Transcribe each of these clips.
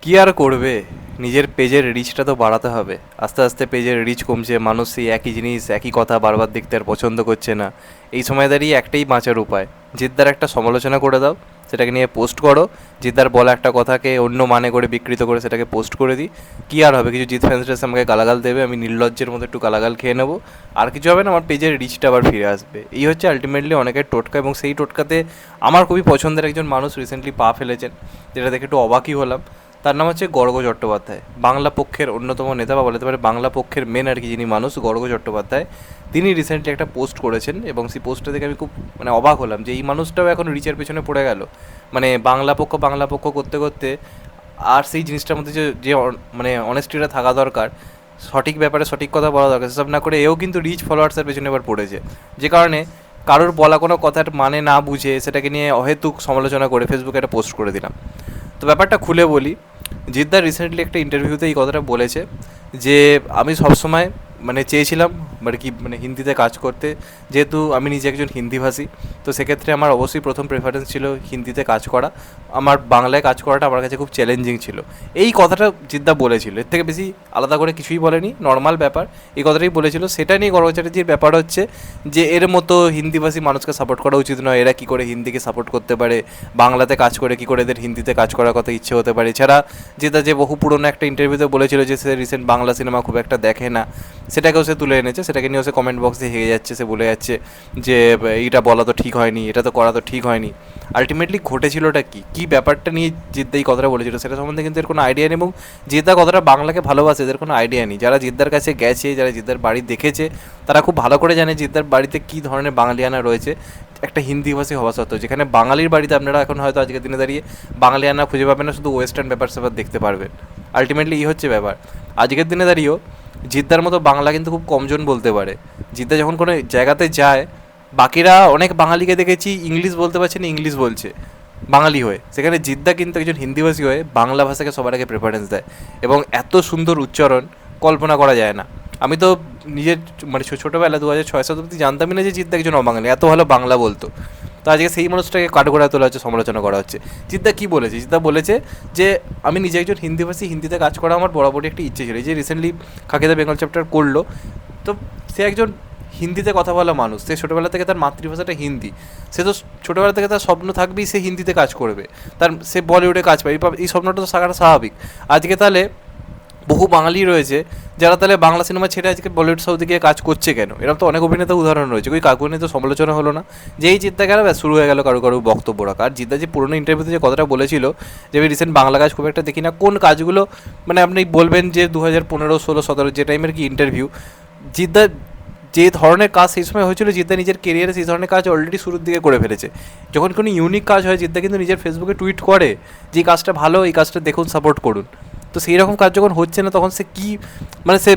কি আর করবে, নিজের পেজের রিচটা তো বাড়াতে হবে। আস্তে আস্তে পেজের রিচ কমছে, মানুষ সেই একই জিনিস একই কথা বারবার দেখতে আর পছন্দ করছে না। এই সময় দাঁড়িয়ে একটাই বাঁচার উপায়, জিদ্দার একটা সমালোচনা করে দাও, সেটাকে নিয়ে পোস্ট করো। জিদ্দার বলা একটা কথাকে অন্য মানে করে বিকৃত করে সেটাকে পোস্ট করে দিই। কী আর হবে, কিছু জিৎ ফ্যান্সরা এসে আমাকে গালাগাল দেবে, আমি নির্লজ্জের মতো একটু গালাগাল খেয়ে নেবো, আর কিছু হবে না, আমার পেজের রিচটা আবার ফিরে আসবে। এই হচ্ছে আলটিমেটলি অনেকের টোটকা, এবং সেই টোটকাতে আমার খুবই পছন্দের একজন মানুষ রিসেন্টলি পা ফেলেছেন, যেটা দেখে একটু অবাকই হলাম। তার নাম হচ্ছে গর্গ চট্টোপাধ্যায়, বাংলা পক্ষের অন্যতম নেতা, বা বলতে পারে বাংলা পক্ষের মেন আর কি যিনি মানুষ, গর্গ চট্টোপাধ্যায়। তিনি রিসেন্টলি একটা পোস্ট করেছেন, এবং সেই পোস্টটা দেখে আমি খুব অবাক হলাম যে এই মানুষটাও এখন রিচের পেছনে পড়ে গেল। বাংলা পক্ষ করতে করতে আর সেই জিনিসটার মধ্যে যে যে অনেস্টিটা থাকা দরকার, সঠিক ব্যাপারে সঠিক কথা বলা দরকার, সেসব না করে এও কিন্তু রিচ ফলোয়ার্সের পেছনে এবার পড়েছে। যে কারণে কারোর বলা কোনো কথার মানে না বুঝে সেটাকে নিয়ে অহেতুক সমালোচনা করে ফেসবুকে একটা পোস্ট করে দিলাম। তো ব্যাপারটা খুলে বলি, জিদ্দার রিসেন্টলি একটা ইন্টারভিউতে এই কথাটা বলেছে যে আমি সবসময় চেয়েছিলাম হিন্দিতে কাজ করতে, যেহেতু আমি নিজে একজন হিন্দিভাষী, তো সেক্ষেত্রে আমার অবশ্যই প্রথম প্রেফারেন্স ছিল হিন্দিতে কাজ করা। আমার বাংলায় কাজ করাটা আমার কাছে খুব চ্যালেঞ্জিং ছিল। এই কথাটা জিদ্দা বলেছিল, এর থেকে বেশি আলাদা করে কিছুই বলেনি, নর্মাল ব্যাপার এই কথাটাই বলেছিল। সেটা নিয়ে গর্গ চ্যাটার্জির ব্যাপার হচ্ছে যে এর মতো হিন্দিভাষী মানুষকে সাপোর্ট করা উচিত নয়, এরা কী করে হিন্দিকে সাপোর্ট করতে পারে, বাংলাতে কাজ করে কী করে এদের হিন্দিতে কাজ করার কথা ইচ্ছে হতে পারে। এছাড়া যেটা যে বহু পুরনো একটা ইন্টারভিউতে বলেছিল যে সে রিসেন্ট বাংলা সিনেমা খুব একটা দেখে না, সেটাকেও সে তুলে এনেছে, সেটাকে নিয়েও সে কমেন্ট বক্সে হেগে যাচ্ছে, সে বলে যাচ্ছে যে এটা বলা তো ঠিক হয়নি, এটা তো করা তো ঠিক হয়নি। আলটিমেটলি ঘটেছিলটা কী, কী ব্যাপারটা নিয়ে জিদ্দা এই কথাটা বলেছিল সেটা সম্বন্ধে কিন্তু এর কোনো আইডিয়া নেই, এবং জিদ্দা কথাটা বাংলাকে ভালোবাসে এদের কোনো আইডিয়া নেই। যারা জিদ্দার কাছে গেছে, যারা জিদ্দার বাড়ি দেখেছে, তারা খুব ভালো করে জানে জিদ্দার বাড়িতে কী ধরনের বাঙালিয়ানা রয়েছে একটা হিন্দিভাষী হওয়া সত্ত্বেও। যেখানে বাঙালির বাড়িতে আপনারা এখন হয়তো আজকের দিনে দাঁড়িয়ে বাঙালিয়ানা খুঁজে পাবেন না, শুধু ওয়েস্টার্ন ব্যাপার স্যাপার দেখতে পারবেন। আলটিমেটলি এই হচ্ছে ব্যাপার। আজকের দিনে দাঁড়িয়েও জিদ্দার মতো বাংলা কিন্তু খুব কমজন বলতে পারে। জিদ্দা যখন কোনো জায়গাতে যায়, বাকিরা অনেক বাঙালিকে দেখেছি ইংলিশ বলতে পারছে না, ইংলিশ বলছে বাঙালি হয়ে, সেখানে জিদ্দা কিন্তু একজন হিন্দিভাষী হয়ে বাংলা ভাষাকে সবার আগে প্রেফারেন্স দেয়, এবং এত সুন্দর উচ্চারণ কল্পনা করা যায় না। আমি তো নিজের ছোটোবেলা 2006-7 অব্দি জানতামই না যে জিদ্দা একজন অবাঙালি, এত ভালো বাংলা বলতো। তো আজকে সেই মানুষটাকে কাঠগড়ায় তোলা হচ্ছে, সমালোচনা করা হচ্ছে। জিদ্দা কী বলেছে, জিদ্দা বলেছে যে আমি নিজে একজন হিন্দিভাষী, হিন্দিতে কাজ করা আমার বরাবরই একটা ইচ্ছে ছিল। এই যে রিসেন্টলি খাকিদা বেঙ্গল চ্যাপ্টার করলো, তো সে একজন হিন্দিতে কথা বলা মানুষ, সে ছোটোবেলা থেকে তার মাতৃভাষাটা হিন্দি, সে তো ছোটোবেলা থেকে তার স্বপ্ন থাকবেই সে হিন্দিতে কাজ করবে, সে বলিউডে কাজ পায়, এই স্বপ্নটা তো থাকাটা স্বাভাবিক। আজকে তাহলে বহু বাঙালি রয়েছে যারা তাহলে বাংলা সিনেমা ছেড়ে আজকে বলিউড সাউথে গিয়ে কাজ করছে কেন? এরকম তো অনেক অভিনেতা উদাহরণ রয়েছে, ওই কাকু নিয়ে তো সমালোচনা হলো না, যেই জিদ্দা গেল ব্যাস শুরু হয়ে গেল কারো কারো বক্তব্য রাখা। আর জিদ্দা যে পুরোনো ইন্টারভিউতে যে কথাটা বলেছিল যে আমি রিসেন্ট বাংলা কাজ খুব একটা দেখি না, কোন কাজগুলো আপনি বলবেন যে 2015, 16, 17 যে টাইমের কি ইন্টারভিউ, জিদ্দা যে ধরনের কাজ সেই সময় হয়েছিল, জিদ্দা নিজের কেরিয়ারে সেই ধরনের কাজ অলরেডি শুরুর দিকে করে ফেলেছে। যখন কোনো ইউনিক কাজ হয়, জিদ্দা কিন্তু নিজের ফেসবুকে টুইট করে যে কাজটা ভালো, এই কাজটা দেখুন, সাপোর্ট করুন। তো সেই রকম কাজ যখন হচ্ছে না, তখন সে কী সে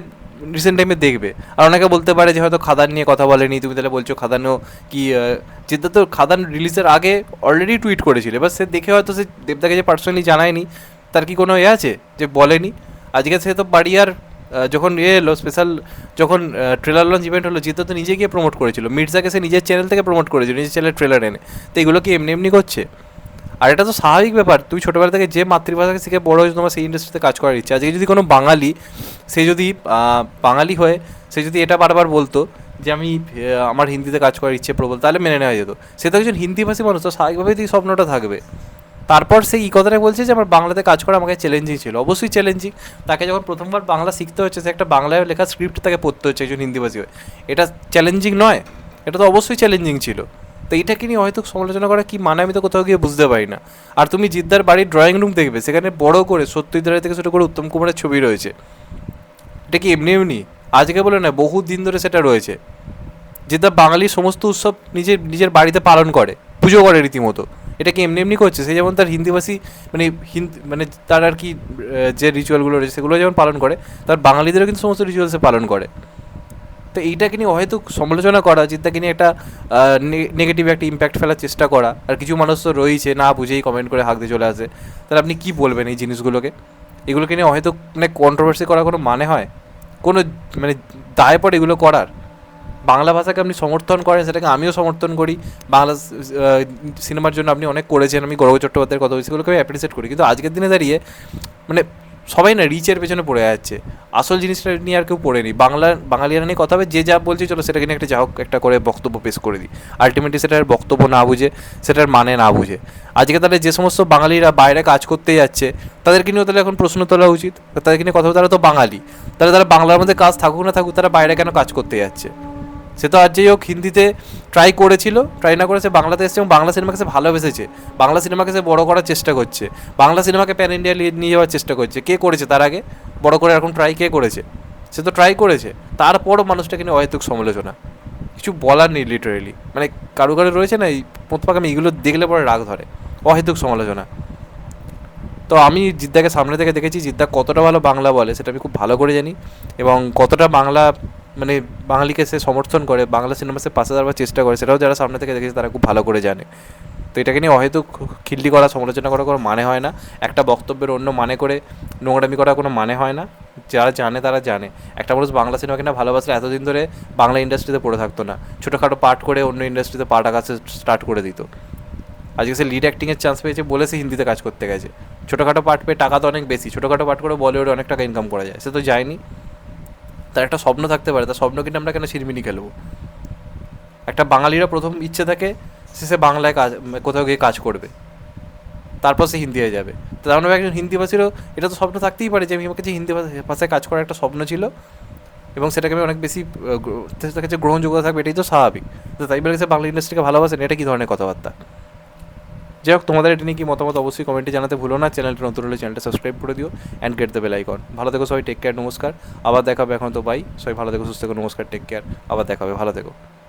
রিসেন্ট টাইমে দেখবে। আর অনেকে বলতে পারে যে হয়তো খাদান নিয়ে কথা বলেনি, তুমি তাহলে বলছো খাদানও কি, জিদ্দা তো খাদান রিলিজের আগে অলরেডি টুইট করেছিল, এবার সে দেখে হয়তো সে দেবদাকে যে পার্সোনালি জানায়নি, তার কি কোনো আছে যে বলেনি? আজকে সে তো বাড়ি আর যখন এলো স্পেশাল, যখন ট্রেলার লঞ্চ ইভেন্ট হলো, জিদ্দা তো নিজে গিয়ে প্রমোট করেছিল, মির্জাকে সে নিজের চ্যানেল থেকে প্রমোট করেছিল, নিজের চ্যানেল ট্রেলার এনে। তো এগুলো কি এমনি এমনি করছে? আর এটা তো স্বাভাবিক ব্যাপার, তুমি ছোটোবেলা থেকে যে মাতৃভাষাকে শিখে বড় হয়েছে, তোমার সেই ইন্ডাস্ট্রিতে কাজ করার ইচ্ছা। আজকে যদি কোনো বাঙালি, সে যদি বাঙালি হয়ে সে যদি এটা বারবার বলতো যে আমি আমার হিন্দিতে কাজ করার ইচ্ছে প্রবল, তাহলে মেনে নেওয়া যেত। সে তো একজন হিন্দিভাষী মানুষ, তো স্বাভাবিকভাবেই এই স্বপ্নটা থাকবে। তারপর সেই কথাটা বলছে যে আমার বাংলাতে কাজ করা আমাকে চ্যালেঞ্জিং ছিল, অবশ্যই চ্যালেঞ্জিং। তাকে যখন প্রথমবার বাংলা শিখতে হচ্ছে, সে একটা বাংলায় লেখা স্ক্রিপ্ট তাকে পড়তে হচ্ছে একজন হিন্দিভাষী হয়ে, এটা চ্যালেঞ্জিং নয়? এটা তো অবশ্যই চ্যালেঞ্জিং ছিল। তো এইটাকে নিয়ে হয়তো সমালোচনা করা কি মানে আমি তো কোথাও গিয়ে বুঝতে পারি না। আর তুমি জিদ্দার বাড়ির ড্রয়িং রুম দেখবে, সেখানে বড় করে সত্যজিৎ রায় থেকে শুরু করে উত্তম কুমারের ছবি রয়েছে। এটা কি এমনি এমনি আজকে বলে না, বহু দিন ধরে সেটা রয়েছে। জিদ্দা বাঙালির সমস্ত উৎসব নিজের নিজের বাড়িতে পালন করে, পুজো করে রীতিমতো। এটা কি এমনি এমনি করছে? সে যেমন তার হিন্দিভাষী তার আর কি যে রিচুয়ালগুলো রয়েছে সেগুলো যেমন পালন করে, তার বাঙালিদেরও কিন্তু সমস্ত রিচুয়ালসে পালন করে। তো এইটাকে নিয়ে হয়তো সমালোচনা করা, জিদ্দাকে নিয়ে একটা নেগেটিভ একটা ইম্প্যাক্ট ফেলার চেষ্টা করা, আর কিছু মানুষ তো রয়েছে না বুঝেই কমেন্ট করে হাঁক দিয়ে চলে আসে। তাহলে আপনি কী বলবেন এই জিনিসগুলোকে? এগুলোকে নিয়ে হয়তো কন্ট্রোভার্সি করার কোনো মানে হয়? কোনো দায় পড়ে এগুলো করার? বাংলা ভাষাকে আপনি সমর্থন করেন, সেটাকে আমিও সমর্থন করি। বাংলা সিনেমার জন্য আপনি অনেক করেছেন, আমি গৌরব চট্টোপাধ্যায়ের কথা বলছি, সেগুলোকে আমি অ্যাপ্রিসিয়েট করি। কিন্তু আজকের দিনে দাঁড়িয়ে মানে সবাই না রিচের পেছনে পড়ে যাচ্ছে, আসল জিনিসটা নিয়ে আর কেউ পড়ে নি। বাঙালিরা নিয়ে কথা হবে, যে যা বলছে চলো সেটাকে নিয়ে একটা যা হোক একটা করে বক্তব্য পেশ করে দিই। আলটিমেটলি সেটার বক্তব্য না বুঝে, সেটার মানে না বুঝে। আজকে তাহলে যে সমস্ত বাঙালিরা বাইরে কাজ করতে যাচ্ছে তাদেরকে নিয়েও তাহলে এখন প্রশ্ন তোলা উচিত, তাদেরকে নিয়ে কথা বলতে, তারা তো বাঙালি, তাহলে তারা বাংলার মধ্যে কাজ থাকুক না থাকুক, তারা বাইরে কেন কাজ করতে যাচ্ছে? সে তো আর যেই হোক হিন্দিতে ট্রাই করেছিল, ট্রাই না করেছে বাংলাতে এসেছে এবং বাংলা সিনেমাকে সে ভালোবেসেছে, বাংলা সিনেমাকে সে বড় করার চেষ্টা করছে, বাংলা সিনেমাকে প্যান ইন্ডিয়া নিয়ে যাওয়ার চেষ্টা করছে। কে করেছে তার আগে বড় করে এরকম ট্রাই? কে করেছে? সে তো ট্রাই করেছে, তারপরও মানুষটাকে নিয়ে অহেতুক সমালোচনা, কিছু বলার নেই লিটারেলি। মানে কারো কারো রয়েছে না এই আমি এগুলো দেখলে পরে রাগ ধরে, অহেতুক সমালোচনা। তো আমি জিদ্দাকে সামনে থেকে দেখেছি, জিদ্দা কতটা ভালো বাংলা বলে সেটা আমি খুব ভালো করে জানি, এবং কতটা বাংলা মানে বাঙালিকে সে সমর্থন করে, বাংলা সিনেমা সে পাশে দাঁড়াবার চেষ্টা করে, সেটাও যারা সামনে থেকে দেখেছে তারা খুব ভালো করে জানে। তো এটাকে নিয়ে অহেতুক খিল্লি করা, সমালোচনা করা কোনো মানে হয় না, একটা বক্তব্যের অন্য মানে করে নোংরামি করা কোনো মানে হয় না। যারা জানে তারা জানে, একটা মানুষ বাংলা সিনেমাকে না ভালোবাসলে এতদিন ধরে বাংলা ইন্ডাস্ট্রিতে পড়ে থাকতো না, ছোটোখাটো পার্ট করে অন্য ইন্ডাস্ট্রিতে পার্ট আঁকা স্টার্ট করে দিত। আজকে সে লিড অ্যাক্টিংয়ের চান্স পেয়েছে বলে সে হিন্দিতে কাজ করতে গেছে। ছোটোখাটো পার্ট পেয়ে টাকা তো অনেক বেশি, ছোটোখাটো পার্ট করে বলিউডে অনেক টাকা ইনকাম করা যায়, সে তো যায়নি। তার একটা স্বপ্ন থাকতে পারে, তার স্বপ্ন কিন্তু আমরা কেন শিরমিনি খেলবো? একটা বাঙালিরা প্রথম ইচ্ছে থাকে সে বাংলায় কাজ, কোথাও গিয়ে কাজ করবে, তারপর সে হিন্দি হয়ে যাবে। তো তেমন একজন হিন্দিভাষীরও এটা তো স্বপ্ন থাকতেই পারে যে আমি আমাকে যে হিন্দি ভাষায় কাজ করার একটা স্বপ্ন ছিল এবং সেটাকে আমি অনেক বেশি তার কাছে গ্রহণযোগ্যতা থাকবে, এটাই তো স্বাভাবিক। তো তাই বলে সে বাংলা ইন্ডাস্ট্রিকে ভালোবাসেন, এটা কী ধরনের কথাবার্তা? যাই হোক, তোমাদের এটা নিয়ে কি মতামত অবশ্যই কমেন্টে জানাতে ভুলো না। চ্যানেলটা নতুন হলে চ্যানেলটা সাবস্ক্রাইব করে দিও and get the bell icon. ভালো থেকো সবাই, টেক কেয়ার, নমস্কার। আবার দেখাবে, এখন তো বাই, সবাই ভালো থেকো, সুস্থ থেকো, নমস্কার, টেক কেয়ার, আবার দেখাবে, ভালো থেকো।